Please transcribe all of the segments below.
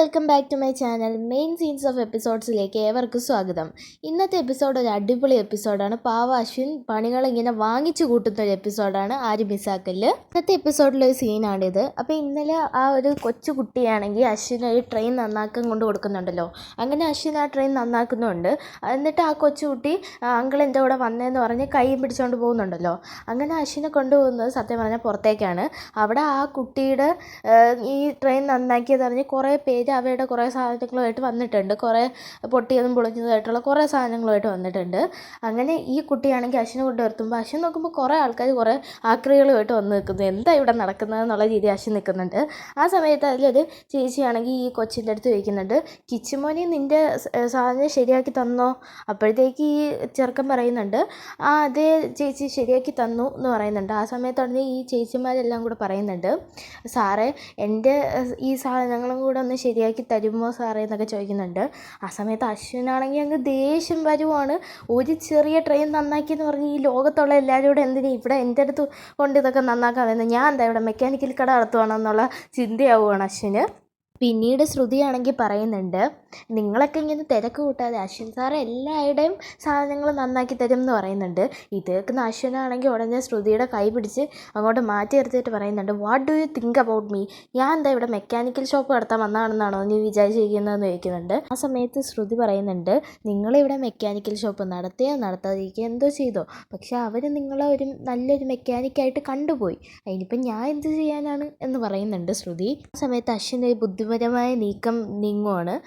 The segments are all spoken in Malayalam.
Welcome back to my channel. Main scenes of എപ്പിസോഡ്സിലേക്ക് ഏവർക്കും സ്വാഗതം. ഇന്നത്തെ എപ്പിസോഡ് ഒരു അടിപൊളി എപ്പിസോഡാണ്. പാവ അശ്വിൻ പണികളിങ്ങനെ വാങ്ങിച്ചു കൂട്ടുന്ന ഒരു എപ്പിസോഡാണ്, ആരും മിസ്സാക്കല്. ഇന്നത്തെ എപ്പിസോഡിലൊരു സീനാണിത്. അപ്പോൾ ഇന്നലെ ആ ഒരു കൊച്ചു കുട്ടിയാണെങ്കിൽ അശ്വിൻ ഒരു ട്രെയിൻ നന്നാക്കാൻ കൊണ്ട് കൊടുക്കുന്നുണ്ടല്ലോ. അങ്ങനെ അശ്വിൻ ആ ട്രെയിൻ നന്നാക്കുന്നുണ്ട്. എന്നിട്ട് ആ കൊച്ചുകുട്ടി അങ്കിൾ എൻ്റെ കൂടെ വന്നതെന്ന് പറഞ്ഞ് കൈ പിടിച്ചുകൊണ്ട് പോകുന്നുണ്ടല്ലോ. അങ്ങനെ അശ്വിനെ കൊണ്ടുപോകുന്നത് സത്യം പറഞ്ഞാൽ പുറത്തേക്കാണ്. അവിടെ ആ കുട്ടിയുടെ ഈ ട്രെയിൻ നന്നാക്കിയത് പറഞ്ഞ് കുറേ പേര് അവരുടെ കുറേ സാധനങ്ങളുമായിട്ട് വന്നിട്ടുണ്ട്. കുറേ പൊട്ടിയതും പൊളിഞ്ഞതുമായിട്ടുള്ള കുറേ സാധനങ്ങളുമായിട്ട് വന്നിട്ടുണ്ട്. അങ്ങനെ ഈ കുട്ടിയാണെങ്കിൽ അശ്വിനെ കൊണ്ട് നിർത്തുമ്പോൾ അശ്വിൻ നോക്കുമ്പോൾ കുറേ ആൾക്കാർ കുറേ ആക്രികളുമായിട്ട് വന്ന് നിൽക്കുന്നു. എന്താ ഇവിടെ നടക്കുന്നത് എന്നുള്ള രീതി അശ്വിൻ നിൽക്കുന്നുണ്ട്. ആ സമയത്ത് അതിലൊരു ചേച്ചിയാണെങ്കിൽ ഈ കൊച്ചിൻ്റെ അടുത്ത് ചോദിക്കുന്നുണ്ട്, കിച്ചുമോനെ നിൻ്റെ സാധനം ശരിയാക്കി തന്നോ? അപ്പോഴത്തേക്ക് ഈ ചെറുക്കൻ പറയുന്നുണ്ട്, ആ അതേ ചേച്ചി ശരിയാക്കി തന്നു എന്ന് പറയുന്നുണ്ട്. ആ സമയത്താണ് ഈ ചേച്ചിമാരെല്ലാം കൂടെ പറയുന്നുണ്ട്, സാറേ എൻ്റെ ഈ സാധനങ്ങളും കൂടെ ഒന്ന് ശരിയാക്കി തരുമോ സാറേ എന്നൊക്കെ ചോദിക്കുന്നുണ്ട്. ആ സമയത്ത് അശ്വിനാണെങ്കിൽ അങ്ങ് ദേഷ്യം വരുവാണ്. ഒരു ചെറിയ ട്രെയിൻ നന്നാക്കിയെന്ന് പറഞ്ഞ് ഈ ലോകത്തുള്ള എല്ലാവരും കൂടെ എന്തിനാ ഇവിടെ എൻ്റെ അടുത്ത് കൊണ്ട് ഇതൊക്കെ നന്നാക്കാൻ വരുന്നത്? ഞാൻ എന്താ ഇവിടെ മെക്കാനിക്കൽ കട നടത്തുവാണോ എന്നുള്ള ചിന്തയാവുകയാണ് അശ്വിന്. പിന്നീട് ശ്രുതിയാണെങ്കിൽ പറയുന്നുണ്ട്, നിങ്ങളൊക്കെ ഇങ്ങനെ തിരക്ക് കൂട്ടാതെ അശ്വിൻ സാറ് എല്ലാവരുടെയും സാധനങ്ങൾ നന്നാക്കി തരും എന്ന് പറയുന്നുണ്ട്. ഇത് കേൾക്കുന്ന അശ്വിനാണെങ്കിൽ ഉടനെ ശ്രുതിയുടെ കൈ പിടിച്ച് അങ്ങോട്ട് മാറ്റി നിർത്തിയിട്ട് പറയുന്നുണ്ട്, what do you think about me? ഞാൻ എന്താ ഇവിടെ മെക്കാനിക്കൽ ഷോപ്പ് നടത്താൻ വന്നതാണെന്നാണോ നീ വിചാരിച്ചിരിക്കുന്നതെന്ന് ചോദിക്കുന്നുണ്ട്. ആ സമയത്ത് ശ്രുതി പറയുന്നുണ്ട്, നിങ്ങളിവിടെ മെക്കാനിക്കൽ ഷോപ്പ് നടത്തുകയോ നടത്താതിരിക്കുകയോ എന്തോ ചെയ്തോ, പക്ഷെ അവർ നിങ്ങളെ ഒരു നല്ലൊരു മെക്കാനിക്കായിട്ട് കണ്ടുപോയി. അതിനിപ്പം ഞാൻ എന്ത് ചെയ്യാനാണ് എന്ന് പറയുന്നുണ്ട് ശ്രുതി. ആ സമയത്ത് അശ്വിൻ്റെ ബുദ്ധിപരമായ നീക്കം നീങ്ങുവാണ്.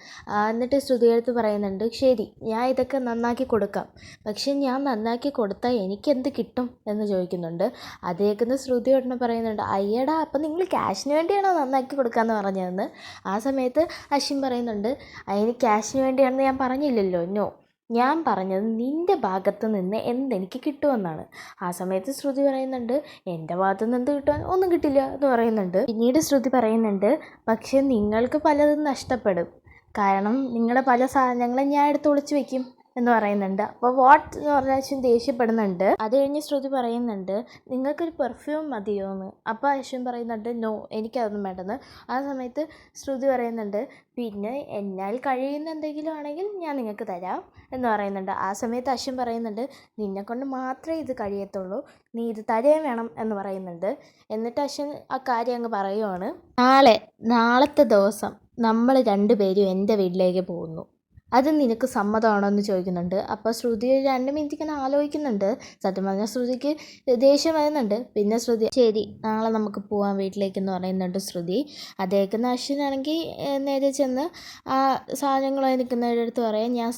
എന്നിട്ട് ശ്രുതിയെടുത്ത് പറയുന്നുണ്ട്, ശരി ഞാൻ ഇതൊക്കെ നന്നാക്കി കൊടുക്കാം, പക്ഷെ ഞാൻ നന്നാക്കി കൊടുത്താൽ എനിക്കെന്ത് കിട്ടും എന്ന് ചോദിക്കുന്നുണ്ട്. അതേക്കുന്ന ശ്രുതി ഉടനെ പറയുന്നുണ്ട്, അയ്യടാ അപ്പം നിങ്ങൾ ക്യാഷിന് വേണ്ടിയാണോ നന്നാക്കി കൊടുക്കാമെന്ന് പറഞ്ഞതെന്ന്. ആ സമയത്ത് അശ്വിൻ പറയുന്നുണ്ട്, അതിന് ക്യാഷിന് വേണ്ടിയാണെന്ന് ഞാൻ പറഞ്ഞില്ലല്ലോ, നോ, ഞാൻ പറഞ്ഞത് നിൻ്റെ ഭാഗത്ത് നിന്ന് എന്തെനിക്ക് കിട്ടുമെന്നാണ്. ആ സമയത്ത് ശ്രുതി പറയുന്നുണ്ട്, എൻ്റെ ഭാഗത്തു നിന്ന് എന്ത് കിട്ടുവാൻ? ഒന്നും കിട്ടില്ല എന്ന് പറയുന്നുണ്ട്. പിന്നീട് ശ്രുതി പറയുന്നുണ്ട്, പക്ഷേ നിങ്ങൾക്ക് പലതും നഷ്ടപ്പെടും, കാരണം നിങ്ങളുടെ പല സാധനങ്ങളും ഞാൻ എടുത്ത് ഒളിച്ചു വെക്കും എന്ന് പറയുന്നുണ്ട്. അപ്പോൾ വാട്ട് എന്ന് പറഞ്ഞാൽ അശ്വിൻ ദേഷ്യപ്പെടുന്നുണ്ട്. അത് കഴിഞ്ഞ് ശ്രുതി പറയുന്നുണ്ട്, നിങ്ങൾക്കൊരു പെർഫ്യൂം മതിയോ എന്ന്. അപ്പോൾ അശ്വിൻ പറയുന്നുണ്ട്, നോ എനിക്കതൊന്നും വേണ്ടെന്ന്. ആ സമയത്ത് ശ്രുതി പറയുന്നുണ്ട്, പിന്നെ എന്നാൽ കഴിയുന്ന എന്തെങ്കിലും ആണെങ്കിൽ ഞാൻ നിങ്ങൾക്ക് തരാം എന്ന് പറയുന്നുണ്ട്. ആ സമയത്ത് അശ്വിൻ പറയുന്നുണ്ട്, നിന്നെക്കൊണ്ട് മാത്രമേ ഇത് കഴിയത്തുള്ളൂ, നീ ഇത് തരുകയും വേണം എന്ന് പറയുന്നുണ്ട്. എന്നിട്ട് അശ്വിൻ ആ കാര്യം അങ്ങ് പറയുവാണ്. നാളത്തെ ദിവസം നമ്മൾ രണ്ടുപേരും എൻ്റെ വീട്ടിലേക്ക് പോകുന്നു, അത് നിനക്ക് സമ്മതമാണോ എന്ന് ചോദിക്കുന്നുണ്ട്. അപ്പോൾ ശ്രുതി 2 മിനിറ്റ് ഇങ്ങനെ ആലോചിക്കുന്നുണ്ട്. സത്യം പറഞ്ഞാൽ ശ്രുതിക്ക് ദേഷ്യം വരുന്നുണ്ട്. പിന്നെ ശ്രുതി, ശരി നാളെ നമുക്ക് പോകാൻ വീട്ടിലേക്കെന്ന് പറയുന്നുണ്ട് ശ്രുതി. അദ്ദേഹത്തിന് അശ്വിനാണെങ്കിൽ നേരെ ചെന്ന് ആ സാധനങ്ങളായി നിൽക്കുന്നവരുടെ അടുത്ത് പറയാം, ഞാൻ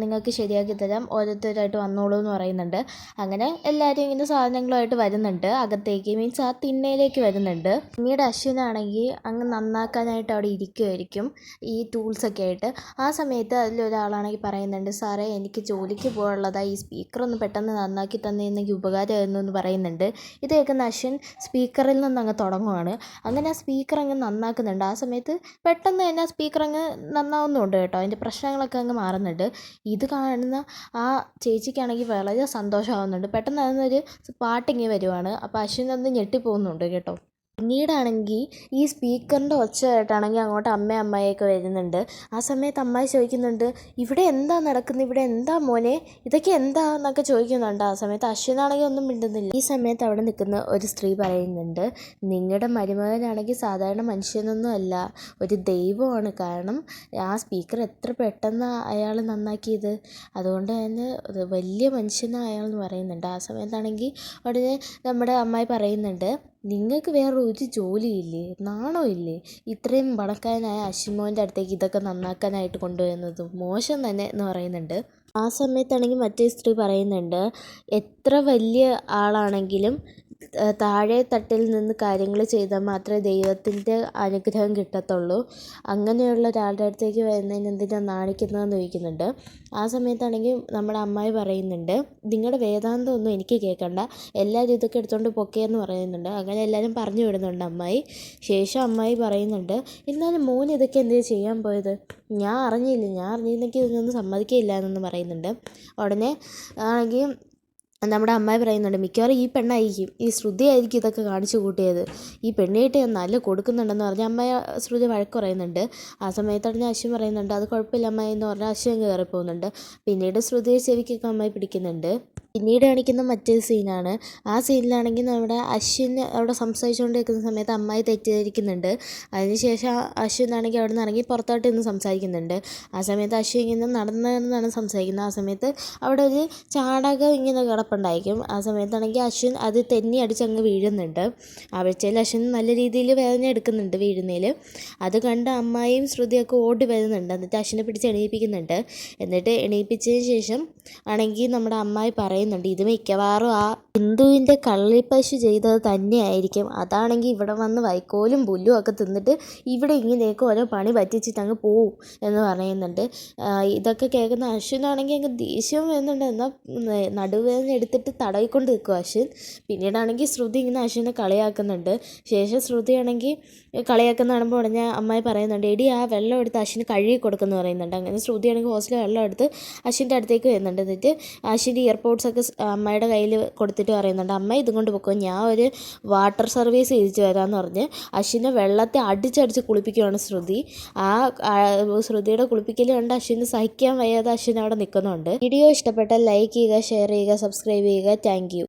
നിങ്ങൾക്ക് ശരിയാക്കി തരാം, ഓരോരുത്തരായിട്ട് വന്നോളൂ എന്ന് പറയുന്നുണ്ട്. അങ്ങനെ എല്ലാവരും ഇങ്ങനെ സാധനങ്ങളുമായിട്ട് വരുന്നുണ്ട് അകത്തേക്ക്, മീൻസ് ആ തിണ്ണയിലേക്ക് വരുന്നുണ്ട്. പിന്നീട് അശ്വിനാണെങ്കിൽ അങ്ങ് നന്നാക്കാനായിട്ട് അവിടെ ഇരിക്കുമായിരിക്കും ഈ ടൂൾസൊക്കെ ആയിട്ട്. ആ സമയത്ത് അതിലൊരാളാണെങ്കിൽ പറയുന്നുണ്ട്, സാറേ എനിക്ക് ജോലിക്ക് പോകാനുള്ളതാണ്, ഈ സ്പീക്കർ ഒന്ന് പെട്ടെന്ന് നന്നാക്കി തന്നിരുന്നെങ്കിൽ ഉപകാരമായിരുന്നു എന്ന് പറയുന്നുണ്ട്. ഇത് കേൾക്കുന്ന അശ്വിൻ സ്പീക്കറിൽ നിന്ന് അങ്ങ് തുടങ്ങുവാണ്. അങ്ങനെ ആ സ്പീക്കർ അങ്ങ് നന്നാക്കുന്നുണ്ട്. ആ സമയത്ത് പെട്ടെന്ന് തന്നെ ആ സ്പീക്കർ അങ്ങ് നന്നാവുന്നുണ്ട് കേട്ടോ, അതിൻ്റെ പ്രശ്നങ്ങളൊക്കെ അങ്ങ് മാറുന്നുണ്ട്. ഇത് കാണുന്ന ആ ചേച്ചിക്കാണെങ്കിൽ വളരെ സന്തോഷമാവുന്നുണ്ട്. പെട്ടെന്ന് അതിനൊരു പാട്ടിങ്ങി വരുവാണ്. അപ്പോൾ അശ്വിൻ ഒന്ന് ഞെട്ടിപ്പോകുന്നുണ്ട് കേട്ടോ. പിന്നീടാണെങ്കിൽ ഈ സ്പീക്കറിൻ്റെ ഒച്ച കേട്ടാണെങ്കിൽ അങ്ങോട്ട് അമ്മയൊക്കെ വരുന്നുണ്ട്. ആ സമയത്ത് അമ്മായി ചോദിക്കുന്നുണ്ട്, ഇവിടെ എന്താ നടക്കുന്നത്, ഇവിടെ എന്താ മോനെ, ഇതൊക്കെ എന്താ എന്നൊക്കെ ചോദിക്കുന്നുണ്ട്. ആ സമയത്ത് അശ്വിനാണെങ്കിൽ ഒന്നും മിണ്ടുന്നില്ല. ഈ സമയത്ത് അവിടെ നിൽക്കുന്ന ഒരു സ്ത്രീ പറയുന്നുണ്ട്, നിങ്ങളുടെ മരുമകനാണെങ്കിൽ സാധാരണ മനുഷ്യനൊന്നും അല്ല, ഒരു ദൈവമാണ്, കാരണം ആ സ്പീക്കർ എത്ര പെട്ടെന്ന് അയാൾ നന്നാക്കിയത്, അതുകൊണ്ട് തന്നെ വലിയ മനുഷ്യനാണ് അയാൾ എന്ന് പറയുന്നുണ്ട്. ആ സമയത്താണെങ്കിൽ ഉടനെ നമ്മുടെ അമ്മായി പറയുന്നുണ്ട്, നിങ്ങൾക്ക് വേറെ ഒരു ജോലിയില്ലേ, നാണമില്ലേ, ഇത്രയും പണക്കാരനായ അശ്വിമോൻ്റെ അടുത്തേക്ക് ഇതൊക്കെ നന്നാക്കാനായിട്ട് കൊണ്ടുവരുന്നത് മോശം തന്നെ എന്ന് പറയുന്നുണ്ട്. ആ സമയത്താണെങ്കിൽ മറ്റേ സ്ത്രീ പറയുന്നുണ്ട്, എത്ര വലിയ ആളാണെങ്കിലും താഴെ തട്ടിൽ നിന്ന് കാര്യങ്ങൾ ചെയ്താൽ മാത്രമേ ദൈവത്തിൻ്റെ അനുഗ്രഹം കിട്ടത്തുള്ളൂ, അങ്ങനെയുള്ള ഒരാളുടെ അടുത്തേക്ക് വരുന്നതിന് എന്തിനാണ് നാണിക്കുന്നതെന്ന് ചോദിക്കുന്നുണ്ട്. ആ സമയത്താണെങ്കിൽ നമ്മുടെ അമ്മായി പറയുന്നുണ്ട്, നിങ്ങളുടെ വേദാന്തം ഒന്നും എനിക്ക് കേൾക്കണ്ട, എല്ലാവരും ഇതൊക്കെ എടുത്തുകൊണ്ട് പൊക്കേന്ന് പറയുന്നുണ്ട്. അങ്ങനെ എല്ലാവരും പറഞ്ഞു വിടുന്നുണ്ട് അമ്മായി. ശേഷം അമ്മായി പറയുന്നുണ്ട്, എന്നാലും മോൻ ഇതൊക്കെ എന്തിനാ ചെയ്യാൻ പോയത്? ഞാൻ അറിഞ്ഞിരുന്നെങ്കിൽ ഇതിനൊന്നും സമ്മതിക്കില്ല എന്നൊന്നും പറയുന്നുണ്ട്. ഉടനെ ആണെങ്കിൽ നമ്മുടെ അമ്മായി പറയുന്നുണ്ട്, മിക്കവാറും ഈ പെണ്ണായിരിക്കും, ഈ ശ്രുതി ആയിരിക്കും ഇതൊക്കെ കാണിച്ചു കൂട്ടിയത്, ഈ പെണ്ണിയിട്ട് ഞാൻ നല്ല കൊടുക്കുന്നുണ്ടെന്ന് പറഞ്ഞ് അമ്മായി ശ്രുതി വഴക്ക് പറയുന്നുണ്ട്. ആ സമയത്താണ് അശ്വിൻ പറയുന്നുണ്ട്, അത് കുഴപ്പമില്ല അമ്മായി എന്ന് പറഞ്ഞാൽ അശ്വിൻ കയറി പോകുന്നുണ്ട്. പിന്നീട് ശ്രുതിയെ ചെവിക്കൊക്കെ അമ്മായി പിടിക്കുന്നുണ്ട്. പിന്നീട് കാണിക്കുന്ന മറ്റൊരു സീനാണ്. ആ സീനിലാണെങ്കിൽ നമ്മുടെ അശ്വിൻ അവിടെ സംസാരിച്ചുകൊണ്ടിരിക്കുന്ന സമയത്ത് അമ്മായി തെറ്റിദ്ധരിക്കുന്നുണ്ട്. അതിനുശേഷം അശ്വിൻ ആണെങ്കിൽ അവിടെ നിന്ന് ഇറങ്ങി പുറത്തോട്ട് നിന്ന് സംസാരിക്കുന്നുണ്ട്. ആ സമയത്ത് അശ്വിൻ ഇങ്ങനെ നടന്നാണ് സംസാരിക്കുന്നത്. ആ സമയത്ത് അവിടെ ഒരു ചാണകം ഇങ്ങനെ കിടപ്പുണ്ടായിരിക്കും. ആ സമയത്താണെങ്കിൽ അശ്വിൻ അത് തെന്നി അടിച്ചങ്ങ് വീഴുന്നുണ്ട്. ആ വീഴ്ചയിൽ അശ്വിൻ നല്ല രീതിയിൽ വേദന എടുക്കുന്നുണ്ട് വീഴുന്നതിൽ. അത് കണ്ട് അമ്മായിയും ശ്രുതിയൊക്കെ ഓടി വരുന്നുണ്ട്. എന്നിട്ട് അശ്വിനെ പിടിച്ച് എണീപ്പിക്കുന്നുണ്ട്. എന്നിട്ട് എണീപ്പിച്ചതിന് ശേഷം ആണെങ്കിൽ നമ്മുടെ അമ്മായി പറയുന്നുണ്ട്, ഇത് മിക്കവാറും ആ ഹിന്ദുവിൻ്റെ കള്ളിപ്പശു ചെയ്തത് തന്നെയായിരിക്കും. അതാണെങ്കിൽ ഇവിടെ വന്ന് വൈക്കോലും പുല്ലും ഒക്കെ തിന്നിട്ട് ഇവിടെ ഇങ്ങനെയൊക്കെ ഓരോ പണി പറ്റിച്ചിട്ട് അങ്ങ് പോവും എന്ന് പറയുന്നുണ്ട്. ഇതൊക്കെ കേൾക്കുന്ന അശ്വിനാണെങ്കിൽ അങ്ങ് ദേഷ്യം വരുന്നുണ്ട്. എന്നാൽ നടുവേദന എടുത്തിട്ട് തടവിക്കൊണ്ട് നിൽക്കും അശ്വിൻ. പിന്നീടാണെങ്കിൽ ശ്രുതി ഇങ്ങനെ അശ്വിനെ കളിയാക്കുന്നുണ്ട്. ശേഷം ശ്രുതിയാണെങ്കിൽ കളിയാക്കുന്ന കാണുമ്പോൾ ഉടനെ അമ്മായി പറയുന്നുണ്ട്, എടി ആ വെള്ളം എടുത്ത് അശ്വിന് കഴുകി കൊടുക്കുമെന്ന് പറയുന്നുണ്ട്. അങ്ങനെ ശ്രുതിയാണെങ്കിൽ ഹോസ്റ്റലിൽ വെള്ളം എടുത്ത് അശ്വിൻ്റെ അടുത്തേക്ക് വരുന്നുണ്ട്. എന്നിട്ട് അശ്വിൻ്റെ ഇയർപോഡ്സൊക്കെ അമ്മയുടെ കയ്യിൽ കൊടുത്തിട്ട് പറയുന്നുണ്ട്, അമ്മ ഇതും കൊണ്ട് പൊക്കോ, ഞാൻ ഒരു വാട്ടർ സർവീസ് തിരിച്ചു വരാമെന്ന് പറഞ്ഞ് അശ്വിനെ വെള്ളത്തെ അടിച്ചടിച്ച് കുളിപ്പിക്കുകയാണ് ശ്രുതി. ആ ശ്രുതിയുടെ കുളിപ്പിക്കൽ കണ്ട് അശ്വിന് സഹിക്കാൻ വയ്യാതെ അശ്വിൻ അവിടെ നിൽക്കുന്നുണ്ട്. വീഡിയോ ഇഷ്ടപ്പെട്ടാൽ ലൈക്ക് ചെയ്യുക, ഷെയർ ചെയ്യുക, സബ്സ്ക്രൈബ് ചെയ്യുക. Thank you.